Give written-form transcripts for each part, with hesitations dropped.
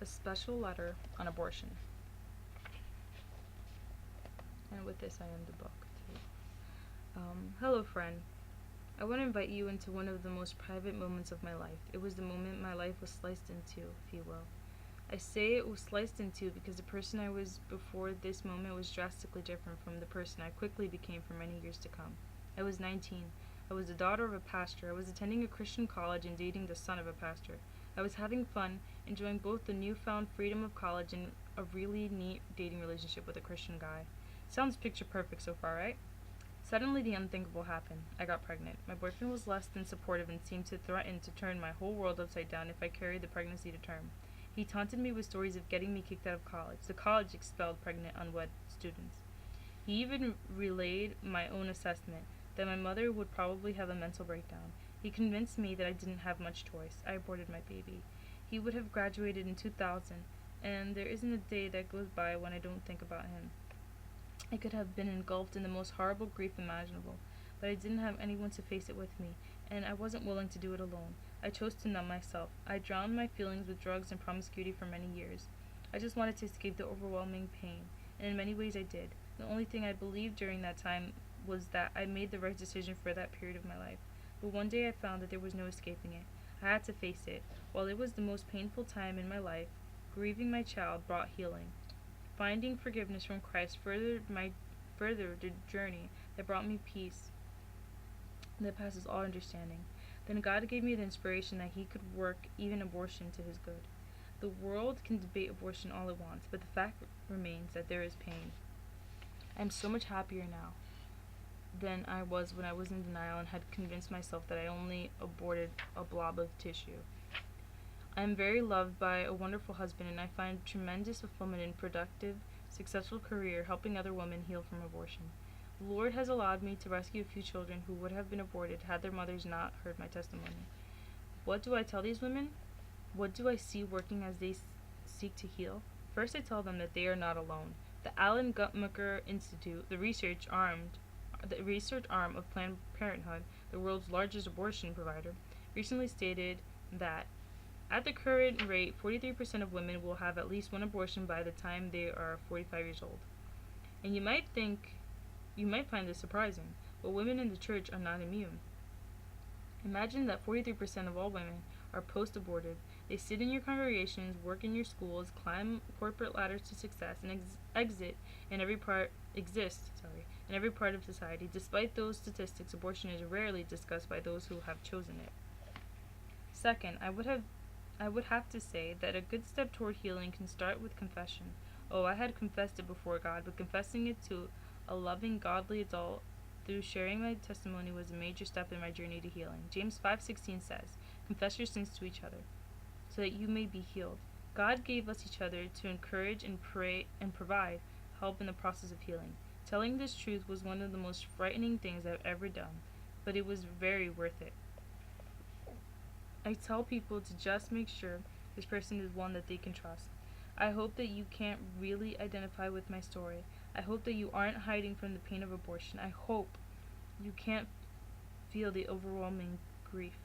A special letter on abortion. And with this, I end the book too. Hello, friend. I want to invite you into one of the most private moments of my life. It was the moment my life was sliced into, if you will. I say it was sliced into because the person I was before this moment was drastically different from the person I quickly became for many years to come. I was 19. I was the daughter of a pastor. I was attending a Christian college and dating the son of a pastor. I was having fun, enjoying both the newfound freedom of college and a really neat dating relationship with a Christian guy. Sounds picture perfect so far, right? Suddenly, the unthinkable happened. I got pregnant. My boyfriend was less than supportive and seemed to threaten to turn my whole world upside down if I carried the pregnancy to term. He taunted me with stories of getting me kicked out of college. The college expelled pregnant, unwed students. He even relayed my own assessment that my mother would probably have a mental breakdown. He convinced me that I didn't have much choice. I aborted my baby. He would have graduated in 2000, and there isn't a day that goes by when I don't think about him. I could have been engulfed in the most horrible grief imaginable, but I didn't have anyone to face it with me, and I wasn't willing to do it alone. I chose to numb myself. I drowned my feelings with drugs and promiscuity for many years. I just wanted to escape the overwhelming pain, and in many ways I did. The only thing I believed during that time was that I made the right decision for that period of my life. But one day I found that there was no escaping it. I had to face it. While it was the most painful time in my life, grieving my child brought healing. Finding forgiveness from Christ furthered the journey that brought me peace that passes all understanding. Then God gave me the inspiration that He could work even abortion to His good. The world can debate abortion all it wants, but the fact remains that there is pain. I am so much happier now than I was when I was in denial and had convinced myself that I only aborted a blob of tissue. I am very loved by a wonderful husband, and I find tremendous fulfillment in productive, successful career helping other women heal from abortion. The Lord has allowed me to rescue a few children who would have been aborted had their mothers not heard my testimony. What do I tell these women? What do I see working as they seek to heal? First, I tell them that they are not alone. The Alan Guttmacher Institute, the research arm of Planned Parenthood, the world's largest abortion provider, recently stated that at the current rate, 43% of women will have at least one abortion by the time they are 45 years old. And you might find this surprising, but women in the church are not immune. Imagine that 43% of all women are post-abortive. They sit in your congregations, work in your schools, climb corporate ladders to success, and exist in every part of society. Despite those statistics, abortion is rarely discussed by those who have chosen it. Second, I would have to say that a good step toward healing can start with confession. Oh, I had confessed it before God, but confessing it to a loving, godly adult through sharing my testimony was a major step in my journey to healing. James 5:16 says, "Confess your sins to each other, so that you may be healed." God gave us each other to encourage and pray and provide help in the process of healing. Telling this truth was one of the most frightening things I've ever done, but it was very worth it. I tell people to just make sure this person is one that they can trust. I hope that you can't really identify with my story. I hope that you aren't hiding from the pain of abortion. I hope you can't feel the overwhelming grief.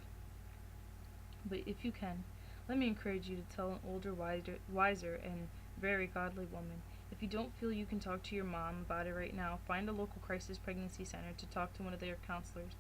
But if you can, let me encourage you to tell an older, wiser, and very godly woman. If you don't feel you can talk to your mom about it right now, find a local crisis pregnancy center to talk to one of their counselors.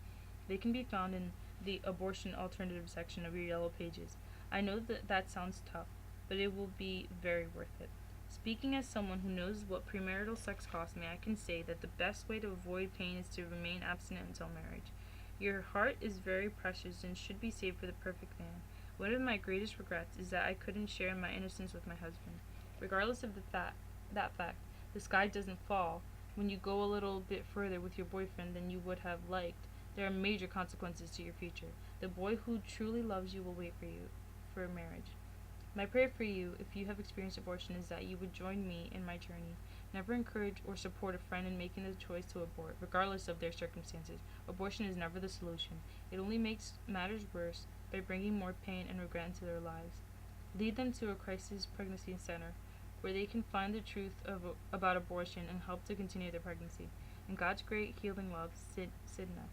They can be found in the abortion alternative section of your yellow pages. I know that sounds tough, but it will be very worth it. Speaking as someone who knows what premarital sex cost me, I can say that the best way to avoid pain is to remain abstinent until marriage. Your heart is very precious and should be saved for the perfect man. One of my greatest regrets is that I couldn't share my innocence with my husband. Regardless of that fact, the sky doesn't fall. When you go a little bit further with your boyfriend than you would have liked, there are major consequences to your future. The boy who truly loves you will wait for you for marriage. My prayer for you, if you have experienced abortion, is that you would join me in my journey. Never encourage or support a friend in making the choice to abort, regardless of their circumstances. Abortion is never the solution. It only makes matters worse by bringing more pain and regret into their lives. Lead them to a crisis pregnancy center where they can find the truth about abortion and help to continue their pregnancy. In God's great healing love, Sidna.